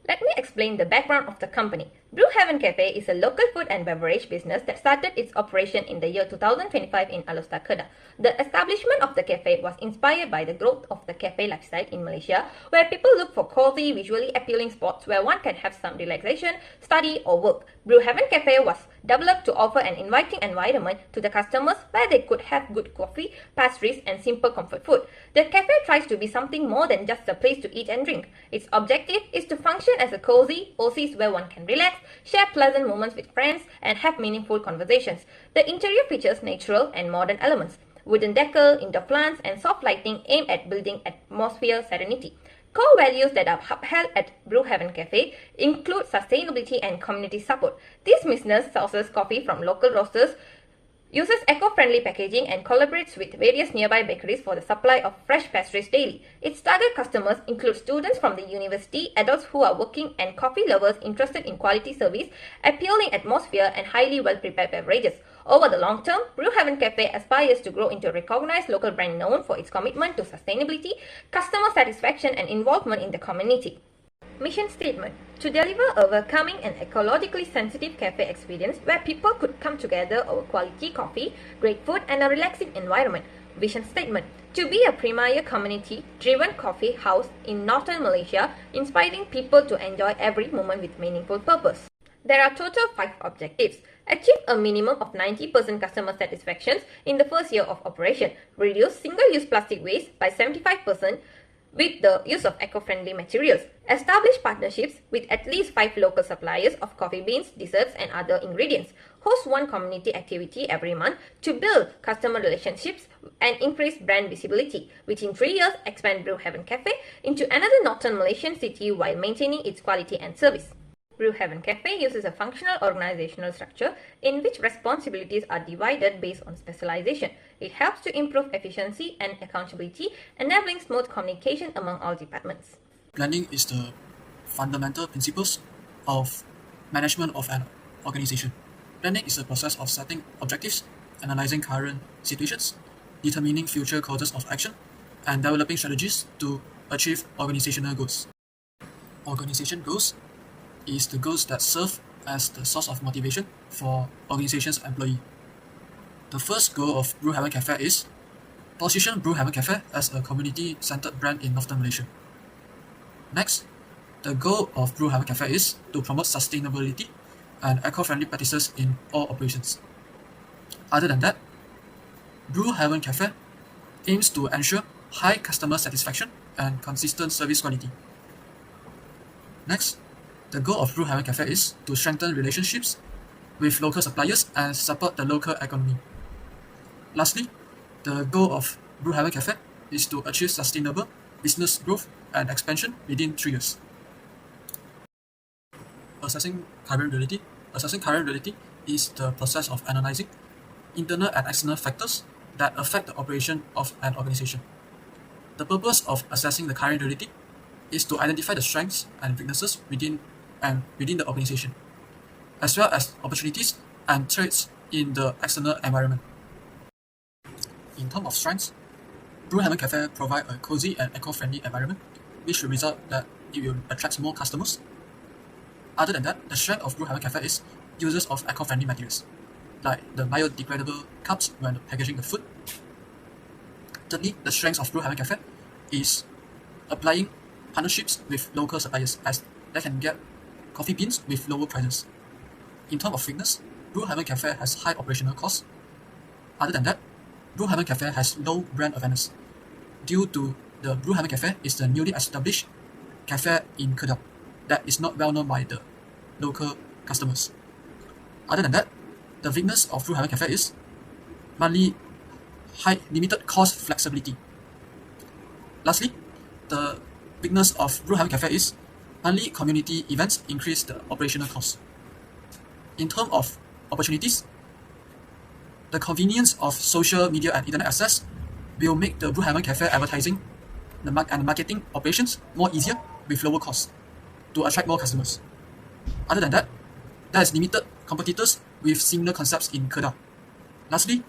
Let me explain the background of the company. Brewhaven Cafe is a local food and beverage business that started its operation in the year 2025 in Alor, Kedah. The establishment of the cafe was inspired by the growth of the cafe lifestyle in Malaysia, where people look for cozy, visually appealing spots where one can have some relaxation, study, or work. Brewhaven Cafe was developed to offer an inviting environment to the customers where they could have good coffee, pastries, and simple comfort food. The cafe tries to be something more than just a place to eat and drink. Its objective is to function as a cozy oasis where one can relax, share pleasant moments with friends, and have meaningful conversations. The interior features natural and modern elements. Wooden decor, indoor plants, and soft lighting aim at building atmosphere serenity. Core values that are upheld at Brewhaven Cafe include sustainability and community support. This business sources coffee from local roasters, uses eco-friendly packaging, and collaborates with various nearby bakeries for the supply of fresh pastries daily. Its target customers include students from the university, adults who are working, and coffee lovers interested in quality service, appealing atmosphere, and highly well-prepared beverages. Over the long term, Brewhaven Cafe aspires to grow into a recognized local brand known for its commitment to sustainability, customer satisfaction, and involvement in the community. Mission statement: to deliver a welcoming and ecologically sensitive cafe experience where people could come together over quality coffee, great food, and a relaxing environment. Vision statement: to be a premier community-driven coffee house in northern Malaysia, inspiring people to enjoy every moment with meaningful purpose. There are total 5 objectives. Achieve a minimum of 90% customer satisfaction in the first year of operation. Reduce single-use plastic waste by 75% with the use of eco-friendly materials. Establish partnerships with at least 5 local suppliers of coffee beans, desserts, and other ingredients. Host one community activity every month to build customer relationships and increase brand visibility. Within 3 years, expand Brewhaven Cafe into another northern Malaysian city while maintaining its quality and service. Brewhaven Cafe uses a functional organizational structure in which responsibilities are divided based on specialization. It helps to improve efficiency and accountability, enabling smooth communication among all departments. Planning is the fundamental principles of management of an organization. Planning is the process of setting objectives, analyzing current situations, determining future courses of action, and developing strategies to achieve organizational goals. Organization goals is the goals that serve as the source of motivation for organization's employee. The first goal of Brewhaven Cafe is position Brewhaven Cafe as a community-centered brand in Northern Malaysia. Next, the goal of Brewhaven Cafe is to promote sustainability and eco-friendly practices in all operations. Other than that, Brewhaven Cafe aims to ensure high customer satisfaction and consistent service quality. Next, the goal of Brewhaven Cafe is to strengthen relationships with local suppliers and support the local economy. Lastly, the goal of Brewhaven Cafe is to achieve sustainable business growth and expansion within 3 years. Assessing current reality. Assessing current reality is the process of analyzing internal and external factors that affect the operation of an organization. The purpose of assessing the current reality is to identify the strengths and weaknesses within the organization, as well as opportunities and threats in the external environment. In terms of strengths, Brewhaven Cafe provides a cozy and eco-friendly environment, which will result that it will attract more customers. Other than that, the strength of Brewhaven Cafe is uses of eco-friendly materials, like the biodegradable cups when packaging the food. Thirdly, the strength of Brewhaven Cafe is applying partnerships with local suppliers, as they can get coffee beans with lower prices. In terms of weakness, Brewhaven Cafe has high operational costs. Other than that, Brewhaven Cafe has low brand awareness due to the Brewhaven Cafe is the newly established cafe in Kedah that is not well known by the local customers. Other than that, the weakness of Brewhaven Cafe is mainly high limited cost flexibility. Lastly, the weakness of Brewhaven Cafe is only community events increase the operational costs. In terms of opportunities, the convenience of social media and internet access will make the Brewhaven Cafe advertising and marketing operations more easier with lower costs to attract more customers. Other than that, there is limited competitors with similar concepts in Kedah. Lastly,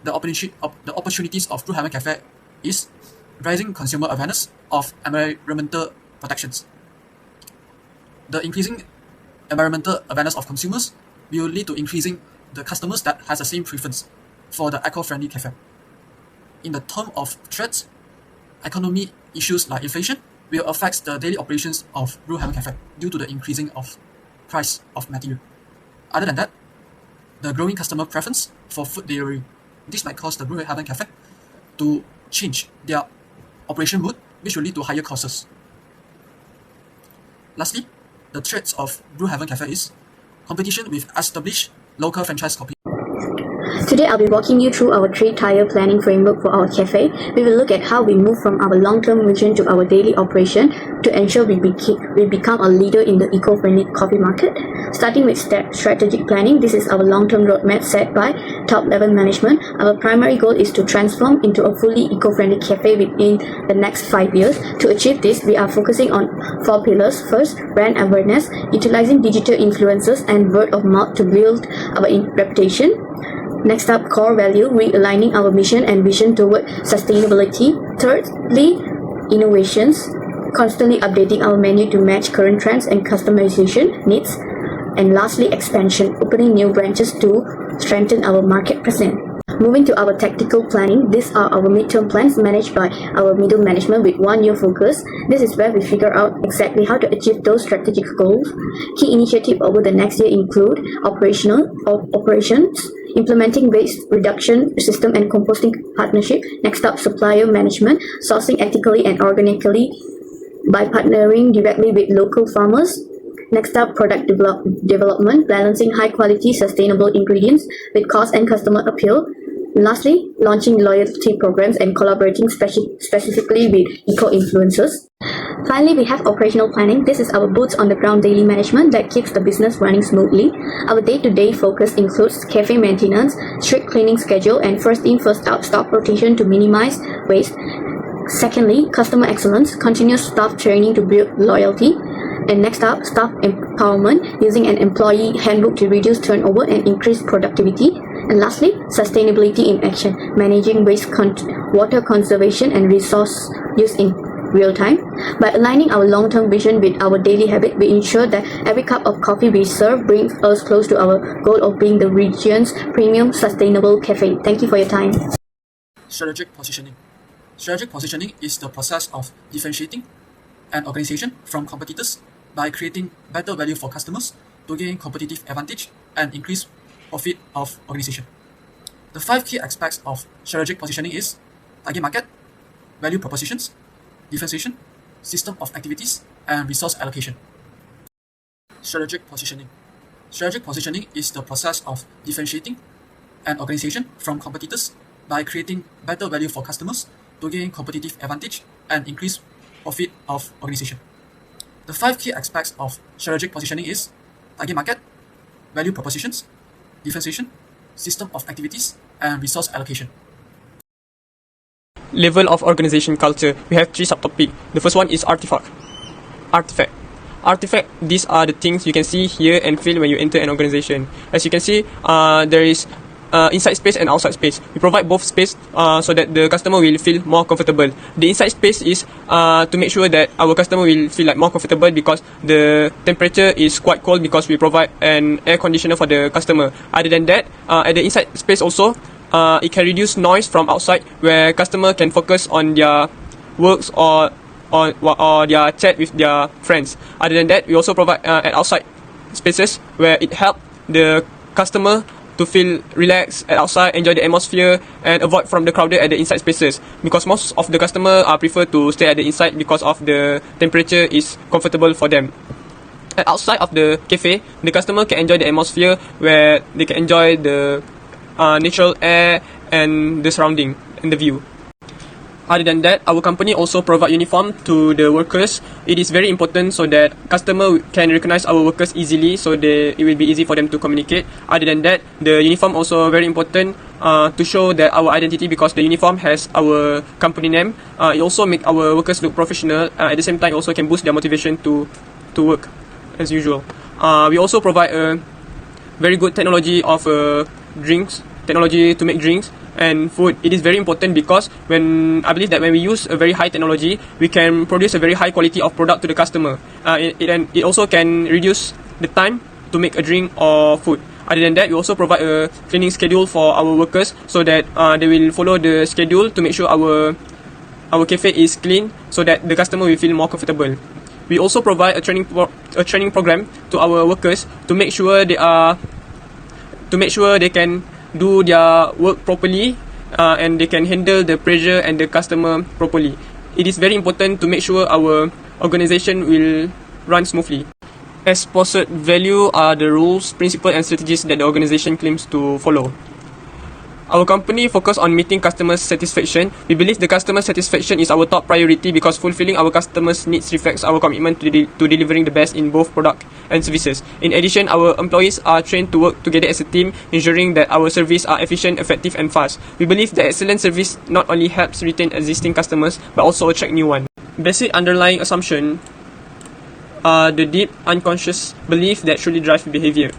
the opportunities of Brewhaven Cafe is rising consumer awareness of environmental protections. The increasing environmental awareness of consumers will lead to increasing the customers that has the same preference for the eco-friendly cafe. In the term of threats, economy issues like inflation will affect the daily operations of Blue Heaven Cafe due to the increasing of price of material. Other than that, the growing customer preference for food delivery. This might cause the Blue Heaven Cafe to change their operation mode, which will lead to higher costs. Lastly, the threats of Blue Heaven Cafe is competition with established local franchise companies. Today, I'll be walking you through our 3-tier planning framework for our cafe. We will look at how we move from our long-term vision to our daily operation to ensure we become a leader in the eco-friendly coffee market. Starting with strategic planning, this is our long-term roadmap set by top-level management. Our primary goal is to transform into a fully eco-friendly cafe within the next 5 years. To achieve this, we are focusing on 4 pillars. First, brand awareness, utilizing digital influencers and word of mouth to build our reputation. Next up, core value, realigning our mission and vision toward sustainability. Thirdly, innovations, constantly updating our menu to match current trends and customization needs. And lastly, expansion, opening new branches to strengthen our market presence. Moving to our tactical planning, these are our midterm plans managed by our middle management with 1-year focus. This is where we figure out exactly how to achieve those strategic goals. Key initiatives over the next year include operations, implementing waste reduction system and composting partnership. Next up, supplier management, sourcing ethically and organically by partnering directly with local farmers. Next up, product development, balancing high-quality, sustainable ingredients with cost and customer appeal. Lastly, launching loyalty programs and collaborating specifically with eco-influencers. Finally, we have operational planning. This is our boots-on-the-ground daily management that keeps the business running smoothly. Our day-to-day focus includes cafe maintenance, strict cleaning schedule, and first-in, first-out stock rotation to minimize waste. Secondly, customer excellence, continuous staff training to build loyalty. And next up, staff empowerment, using an employee handbook to reduce turnover and increase productivity. And lastly, sustainability in action, managing waste, water conservation and resource use in real time. By aligning our long-term vision with our daily habit, we ensure that every cup of coffee we serve brings us close to our goal of being the region's premium sustainable cafe. Thank you for your time. Strategic positioning. Strategic positioning is the process of differentiating an organization from competitors by creating better value for customers to gain competitive advantage and increase profit of organization. The 5 key aspects of strategic positioning is target market, value propositions, differentiation, system of activities, and resource allocation. Strategic positioning. Strategic positioning is the process of differentiating an organization from competitors by creating better value for customers to gain competitive advantage and increase profit of organization. The 5 key aspects of strategic positioning is target market, value propositions, differentiation, system of activities, and resource allocation. Level of organization culture. We have 3 subtopics. The first one is artifact. Artifact, these are the things you can see, hear, and feel when you enter an organization. As you can see, there is inside space and outside space. We provide both space so that the customer will feel more comfortable. The inside space is to make sure that our customer will feel like more comfortable because the temperature is quite cold because we provide an air conditioner for the customer. Other than that, at the inside space also, it can reduce noise from outside where customer can focus on their works or their chat with their friends. Other than that, we also provide at outside spaces where it helps the customer to feel relaxed at outside, enjoy the atmosphere, and avoid from the crowded at the inside spaces. Because most of the customer prefer to stay at the inside because of the temperature is comfortable for them. At outside of the cafe, the customer can enjoy the atmosphere where they can enjoy the natural air and the surrounding and the view. Other than that, our company also provide uniform to the workers. It is very important so that customer can recognize our workers easily, so it will be easy for them to communicate. Other than that, the uniform also very important to show that our identity because the uniform has our company name. It also make our workers look professional. At the same time, also can boost their motivation to work as usual. We also provide a very good technology of technology to make drinks. and food, it is very important because I believe that when we use a very high technology, we can produce a very high quality of product to the customer. It also can reduce the time to make a drink or food. Other than that, we also provide a cleaning schedule for our workers so that they will follow the schedule to make sure our cafe is clean so that the customer will feel more comfortable. We also provide a training program to our workers to make sure they can do their work properly and they can handle the pressure and the customer properly. It is very important to make sure our organization will run smoothly. Exposed value are the rules, principles and strategies that the organization claims to follow. Our company focuses on meeting customer satisfaction. We believe the customer satisfaction is our top priority because fulfilling our customers' needs reflects our commitment to delivering the best in both product and services. In addition, our employees are trained to work together as a team, ensuring that our service are efficient, effective and fast. We believe that excellent service not only helps retain existing customers but also attract new ones. Basic underlying assumption are the deep unconscious belief that truly drive behavior.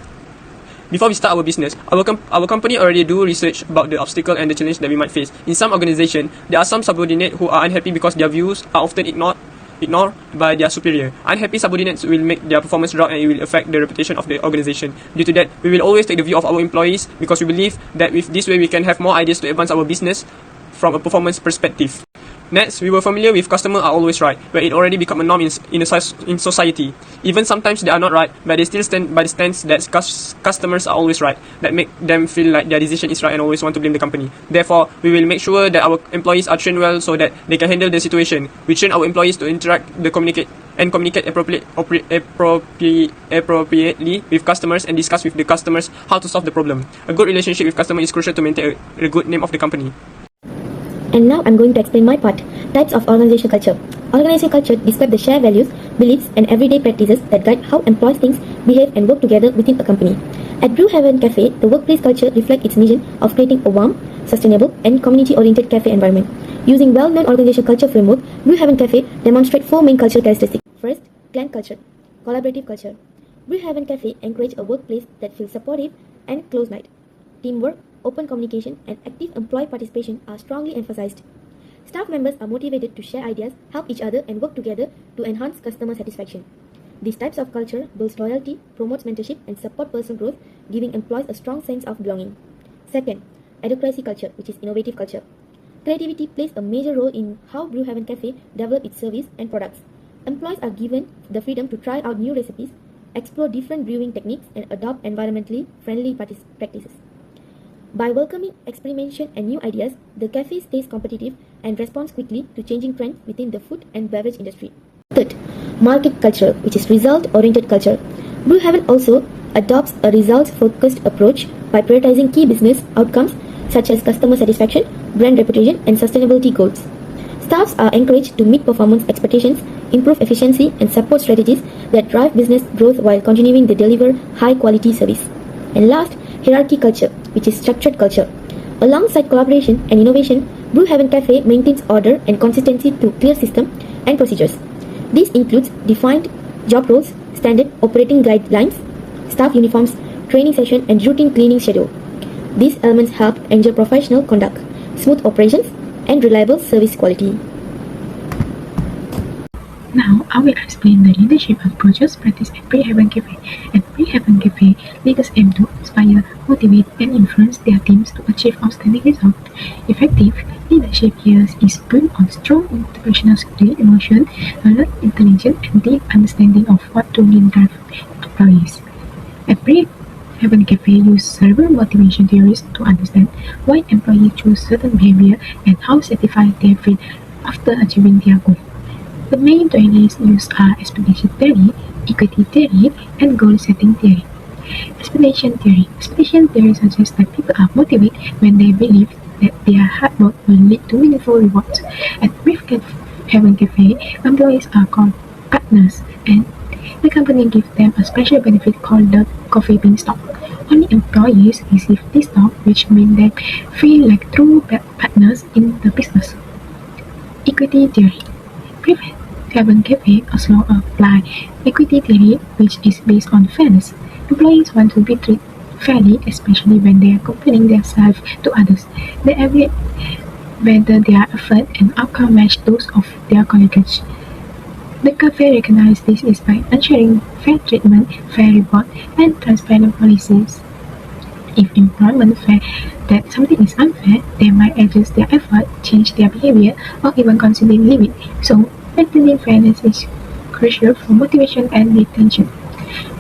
Before we start our business, our company already do research about the obstacle and the challenge that we might face. In some organization, there are some subordinates who are unhappy because their views are often ignored by their superior. Unhappy subordinates will make their performance drop and it will affect the reputation of the organization. Due to that, we will always take the view of our employees because we believe that with this way we can have more ideas to advance our business from a performance perspective. Next, we were familiar with customers are always right, where it already become a norm in society. Even sometimes they are not right, but they still stand by the stance that customers are always right, that make them feel like their decision is right and always want to blame the company. Therefore, we will make sure that our employees are trained well so that they can handle the situation. We train our employees to communicate appropriately with customers and discuss with the customers how to solve the problem. A good relationship with customers is crucial to maintain a good name of the company. And now I'm going to explain my part. Types of organizational culture. Organizational culture describes the shared values, beliefs, and everyday practices that guide how employees think, behave, and work together within a company. At Brew Haven Cafe, the workplace culture reflects its mission of creating a warm, sustainable, and community-oriented cafe environment. Using well-known organizational culture framework, Brew Haven Cafe demonstrates 4 main cultural characteristics. First, clan culture, collaborative culture. Brew Haven Cafe encourages a workplace that feels supportive and close-knit. Teamwork, open communication, and active employee participation are strongly emphasized. Staff members are motivated to share ideas, help each other, and work together to enhance customer satisfaction. These types of culture builds loyalty, promotes mentorship, and support personal growth, giving employees a strong sense of belonging. Second, advocacy culture, which is innovative culture. Creativity plays a major role in how Brew Haven Cafe develops its service and products. Employees are given the freedom to try out new recipes, explore different brewing techniques, and adopt environmentally friendly practices. By welcoming experimentation and new ideas, the cafe stays competitive and responds quickly to changing trends within the food and beverage industry. Third, market culture, which is result-oriented culture. Brew Haven also adopts a results-focused approach by prioritizing key business outcomes such as customer satisfaction, brand reputation, and sustainability goals. Staffs are encouraged to meet performance expectations, improve efficiency, and support strategies that drive business growth while continuing to deliver high-quality service. And last, hierarchy culture, which is structured culture. Alongside collaboration and innovation, Brew Haven Cafe maintains order and consistency through clear system and procedures. This includes defined job roles, standard operating guidelines, staff uniforms, training session, and routine cleaning schedule. These elements help ensure professional conduct, smooth operations, and reliable service quality. Now, I will explain the leadership approaches practiced at Brew Haven Cafe. At Brew Haven Cafe, leaders aim to inspire, motivate, and influence their teams to achieve outstanding results. Effective leadership here is built on strong interpersonal skill, emotion, alert intelligence, and deep understanding of what truly drives employees. At Brew Haven Cafe use several motivation theories to understand why employees choose certain behavior and how satisfied they feel after achieving their goal. The main theories used are expectation theory, equity theory, and goal-setting theory. Expectation theory. Expectation theory suggests that people are motivated when they believe that their hard work will lead to meaningful rewards. At Brew Haven Cafe, employees are called partners, and the company gives them a special benefit called the coffee bean stock. Only employees receive this stock, which means they feel like true partners in the business. Equity theory. Brew Haven Cafe also apply equity theory, which is based on fairness. Employees want to be treated fairly, especially when they are comparing themselves to others. They evaluate whether their effort and outcome match those of their colleagues. The cafe recognizes this is by ensuring fair treatment, fair reward, and transparent policies. If employment find that something is unfair, they might adjust their effort, change their behavior, or even consider leaving. So, maintaining fairness is crucial for motivation and retention.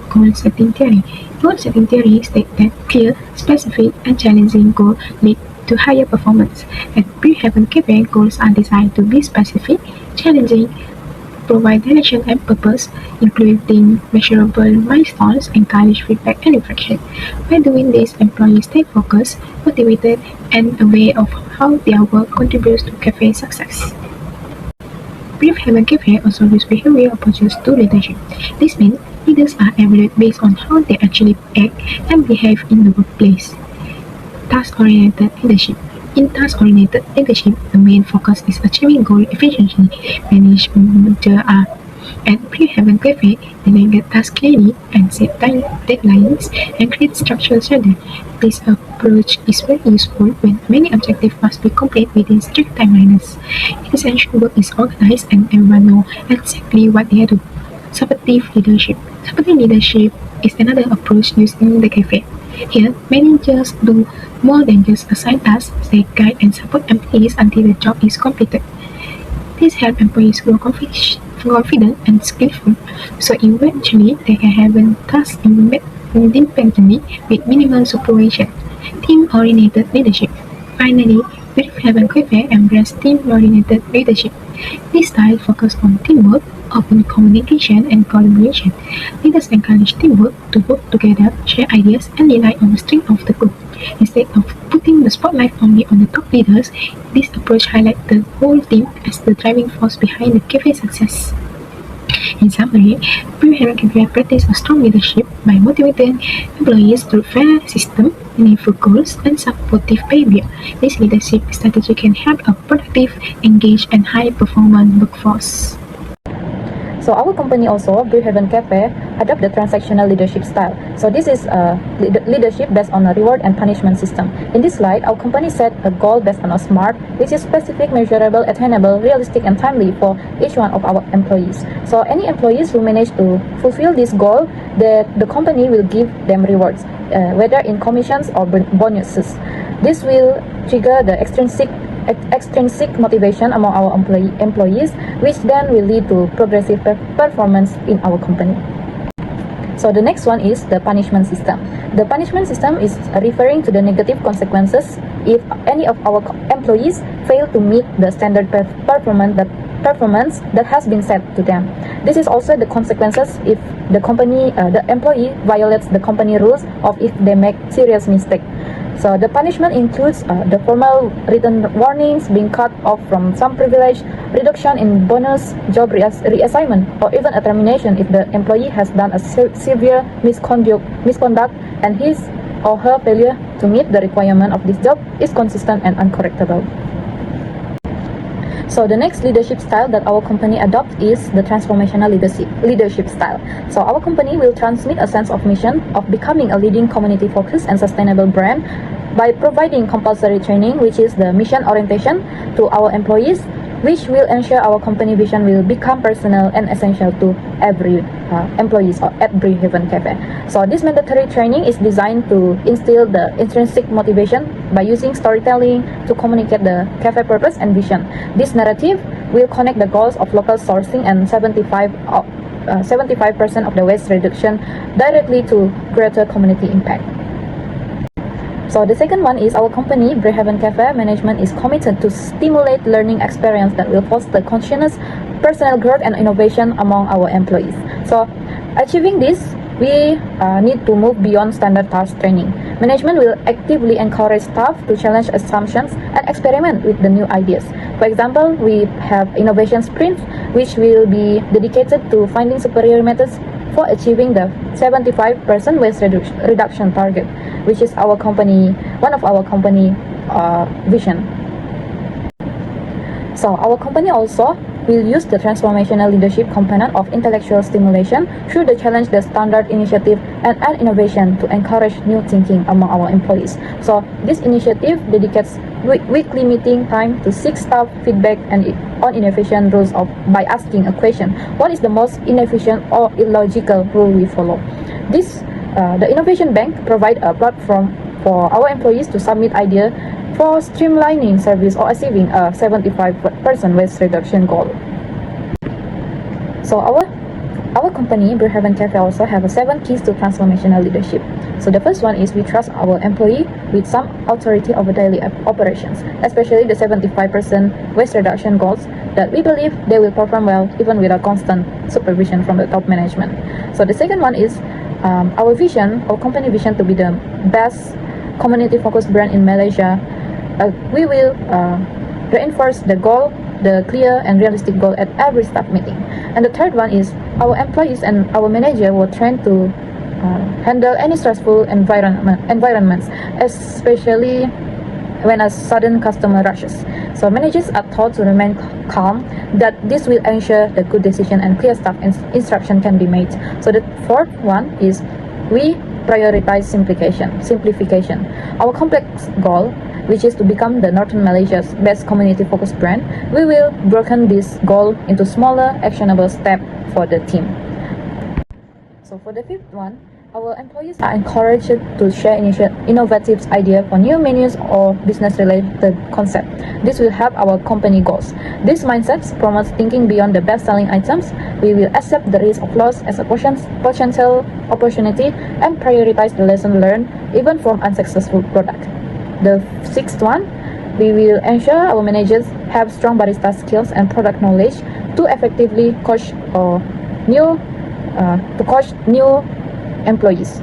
Goal setting theory. Goal setting theory states that clear, specific, and challenging goals lead to higher performance. At Pre-Heaven Cafe, goals are designed to be specific, challenging, provide direction and purpose, including measurable milestones, encourage feedback and reflection. By doing this, employees stay focused, motivated, and aware of how their work contributes to cafe success. Brief Heaven Cafe also use behavioral approaches to leadership. This means leaders are evaluated based on how they actually act and behave in the workplace. Task-oriented leadership. In task-oriented leadership, the main focus is achieving goal efficiently. Managers are at Pre-Heaven Cafe, delegate tasks clearly and set deadlines and create structured schedule. This approach is very useful when many objectives must be completed within strict timelines. It is ensured work is organized and everyone knows exactly what they do. Supportive leadership. Supportive leadership is another approach used in the cafe. Here, managers do more than just assign tasks, they guide and support employees until the job is completed. This helps employees grow confident and skillful, so eventually they can handle tasks independently with minimal supervision. Team-oriented leadership. Finally, Brief Heaven Cafe embraces team-oriented leadership. This style focuses on teamwork, open communication, and collaboration. Leaders encourage teamwork to work together, share ideas, and rely on the strength of the group. Instead of putting the spotlight only on the top leaders, this approach highlights the whole team as the driving force behind the cafe's success. In summary, Brief Heaven Cafe practices a strong leadership by motivating employees through fair system, meaningful goals, and supportive behavior. This leadership strategy can help a productive, engaged, and high-performance workforce. So our company also, Brief Heaven Cafe, adopt the transactional leadership style. So this is leadership based on a reward and punishment system. In this slide, our company set a goal based on a SMART, which is specific, measurable, attainable, realistic, and timely for each one of our employees. So any employees who manage to fulfill this goal, the company will give them rewards, whether in commissions or bonuses. This will trigger the extrinsic motivation among our employees, which then will lead to progressive performance in our company. So the next one is the punishment system. The punishment system is referring to the negative consequences if any of our employees fail to meet the standard performance that has been set to them. This is also the consequences if the employee violates the company rules or if they make serious mistake. So the punishment includes the formal written warnings, being cut off from some privilege, reduction in bonus, job reassignment, or even a termination if the employee has done a severe misconduct and his or her failure to meet the requirement of this job is consistent and uncorrectable. So the next leadership style that our company adopts is the transformational leadership style. So our company will transmit a sense of mission of becoming a leading community-focused and sustainable brand by providing compulsory training, which is the mission orientation, to our employees, which will ensure our company vision will become personal and essential to every employees at Brief Heaven Cafe. So this mandatory training is designed to instill the intrinsic motivation by using storytelling to communicate the cafe purpose and vision. This narrative will connect the goals of local sourcing and 75% of the waste reduction directly to greater community impact. So the second one is our company, Brief Heaven Cafe management is committed to stimulate learning experience that will foster conscious personal growth and innovation among our employees. So achieving this, we need to move beyond standard task training. Management will actively encourage staff to challenge assumptions and experiment with the new ideas. For example, we have innovation sprints, which will be dedicated to finding superior methods for achieving the 75% waste reduction target, which is one of our company vision. So our company also will use the transformational leadership component of intellectual stimulation through the challenge the standard initiative and add innovation to encourage new thinking among our employees. So this initiative dedicates weekly meeting time to seek staff feedback and on inefficient rules by asking a question: what is the most inefficient or illogical rule we follow? The Innovation Bank provide a platform for our employees to submit ideas for streamlining service or achieving a 75% waste reduction goal. So our company, Brew Haven Cafe, also have 7 keys to transformational leadership. So the first one is we trust our employee with some authority over daily operations, especially the 75% waste reduction goals that we believe they will perform well even without constant supervision from the top management. So the second one is our company vision to be the best community-focused brand in Malaysia. We will reinforce the clear and realistic goal at every staff meeting. And the third one is our employees and our manager will train to handle any stressful environments, especially when a sudden customer rushes. So managers are taught to remain calm, that this will ensure the good decision and clear staff instruction can be made. So the fourth one is we prioritize simplification. Our complex goal, which is to become the Northern Malaysia's best community-focused brand, we will broken this goal into smaller, actionable steps for the team. So for the fifth one, our employees are encouraged to share innovative ideas for new menus or business-related concepts. This will help our company goals. This mindset promotes thinking beyond the best-selling items. We will accept the risk of loss as a potential opportunity and prioritize the lesson learned even from unsuccessful product. The sixth one, we will ensure our managers have strong barista skills and product knowledge to effectively coach new employees.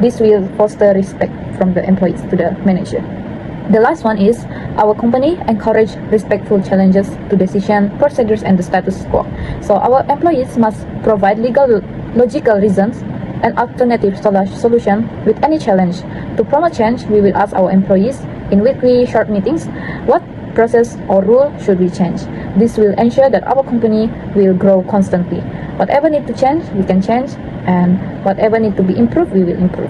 This will foster respect from the employees to the manager. The last one is our company encourage respectful challenges to decision, procedures, and the status quo. So our employees must provide logical reasons and alternative solution with any challenge. To promote change, we will ask our employees in weekly short meetings what process or rule should we change. This will ensure that our company will grow constantly. Whatever need to change, we can change, and whatever need to be improved, we will improve.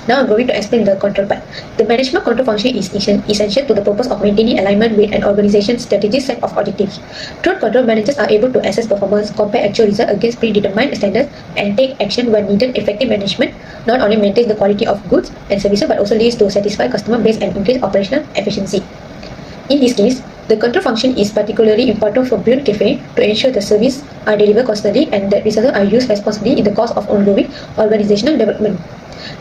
Now I'm going to explain the control part. The management control function is essential to the purpose of maintaining alignment with an organization's strategic set of objectives. Through control, managers are able to assess performance, compare actual results against predetermined standards, and take action when needed. Effective management not only maintains the quality of goods and services but also leads to satisfy customer base and increase operational efficiency. In this case, the control function is particularly important for Brew Cafe to ensure the service are delivered constantly and that resources are used responsibly in the course of ongoing organizational development.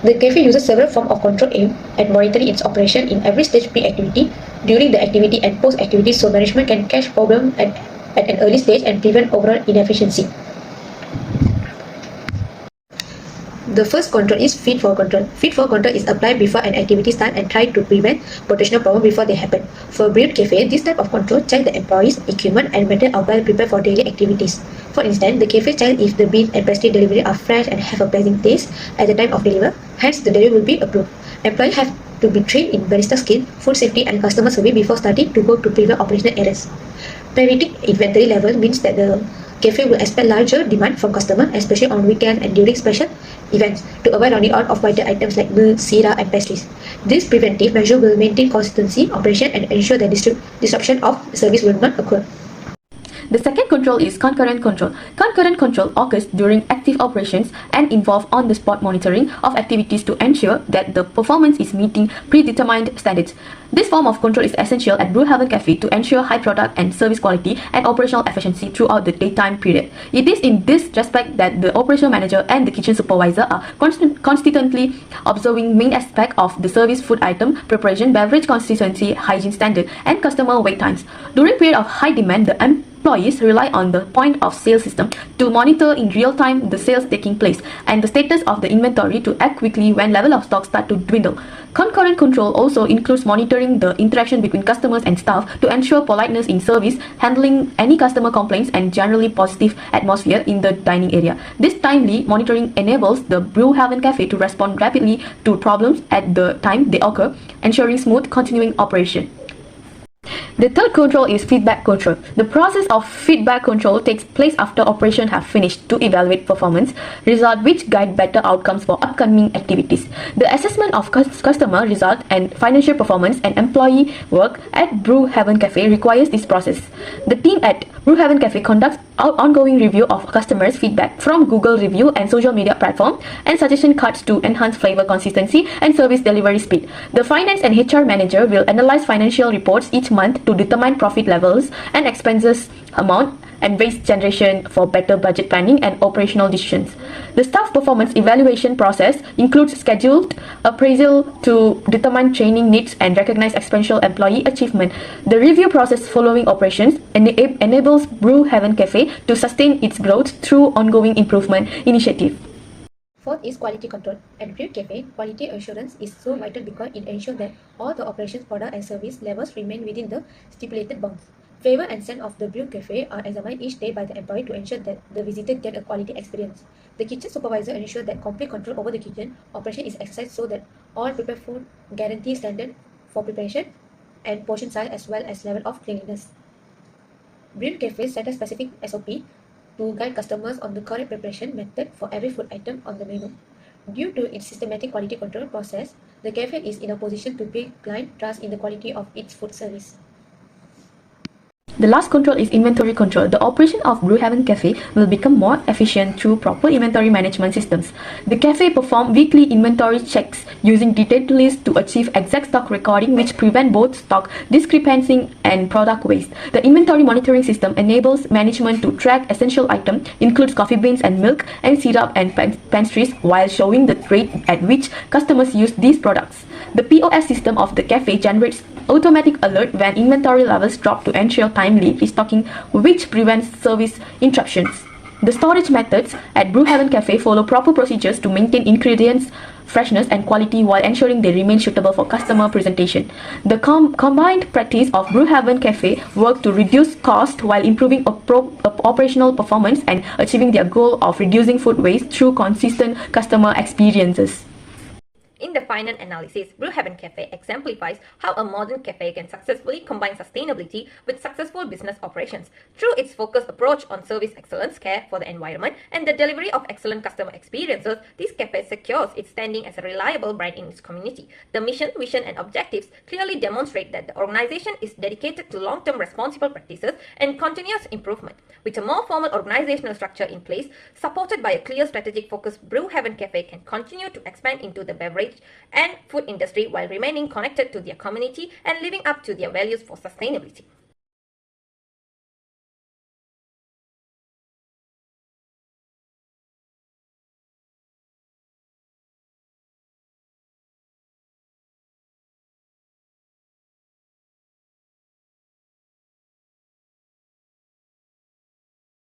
The cafe uses several forms of control aimed at monitoring its operation in every stage pre-activity, during the activity and post-activity so management can catch problems at an early stage and prevent overall inefficiency. The first control is fit for control. Fit for control is applied before an activity starts and try to prevent potential problems before they happen. For Brew Cafe, this type of control checks the employees, equipment, and method are well prepared for daily activities. For instance, the cafe checks if the bean and pastry delivery are fresh and have a pleasant taste at the time of delivery. Hence, the delivery will be approved. Employees have to be trained in barista skill, food safety, and customer service before starting to work to prevent operational errors. Predicting inventory level means that the cafe will expect larger demand from customers, especially on weekends and during special events, to avoid running out of vital items like milk, syrup, and pastries. This preventive measure will maintain consistency operation and ensure that disruption of service will not occur. The second control is concurrent control. Concurrent control occurs during active operations and involves on-the-spot monitoring of activities to ensure that the performance is meeting predetermined standards. This form of control is essential at Brew Haven Cafe to ensure high product and service quality and operational efficiency throughout the daytime period. It is in this respect that the operational manager and the kitchen supervisor are constantly observing main aspects of the service, food item, preparation, beverage consistency, hygiene standard, and customer wait times. During period of high demand, the employees rely on the point of sale system to monitor in real time the sales taking place and the status of the inventory to act quickly when level of stock start to dwindle. Concurrent control also includes monitoring the interaction between customers and staff to ensure politeness in service, handling any customer complaints, and generally positive atmosphere in the dining area. This timely monitoring enables the Brew Haven Cafe to respond rapidly to problems at the time they occur, ensuring smooth continuing operation. The third control is feedback control. The process of feedback control takes place after operations have finished to evaluate performance, results which guide better outcomes for upcoming activities. The assessment of customer result and financial performance and employee work at Brew Haven Cafe requires this process. The team at Brew Haven Cafe conducts ongoing review of customers' feedback from Google review and social media platform and suggestion cards to enhance flavor consistency and service delivery speed. The finance and HR manager will analyze financial reports each month to determine profit levels and expenses amount and waste generation for better budget planning and operational decisions. The staff performance evaluation process includes scheduled appraisal to determine training needs and recognize exponential employee achievement. The review process following operations enables Brew Haven Cafe to sustain its growth through ongoing improvement initiative. Fourth is quality control. At Brew Cafe, quality assurance is so vital because it ensures that all the operations, product and service levels remain within the stipulated bounds. Flavor and scent of the Brew Cafe are examined each day by the employee to ensure that the visitor get a quality experience. The kitchen supervisor ensures that complete control over the kitchen operation is exercised so that all prepared food guarantee standard for preparation and portion size as well as level of cleanliness. Brew Cafe set a specific SOP to guide customers on the correct preparation method for every food item on the menu. Due to its systematic quality control process, the cafe is in a position to build client trust in the quality of its food service. The last control is inventory control. The operation of Brew Haven Cafe will become more efficient through proper inventory management systems. The cafe performs weekly inventory checks using detailed lists to achieve exact stock recording, which prevent both stock discrepancy and product waste. The inventory monitoring system enables management to track essential items, includes coffee beans and milk and syrup and pastries, while showing the rate at which customers use these products. The POS system of the cafe generates automatic alert when inventory levels drop to ensure timely restocking, which prevents service interruptions. The storage methods at Brew Haven Cafe follow proper procedures to maintain ingredients freshness and quality while ensuring they remain suitable for customer presentation. The combined practice of Brew Haven Cafe work to reduce cost while improving operational performance and achieving their goal of reducing food waste through consistent customer experiences. In the final analysis, Brew Haven Cafe exemplifies how a modern cafe can successfully combine sustainability with successful business operations. Through its focused approach on service excellence, care for the environment, and the delivery of excellent customer experiences, this cafe secures its standing as a reliable brand in its community. The mission, vision, and objectives clearly demonstrate that the organization is dedicated to long-term responsible practices and continuous improvement. With a more formal organizational structure in place, supported by a clear strategic focus, Brew Haven Cafe can continue to expand into the beverage and food industry while remaining connected to their community and living up to their values for sustainability.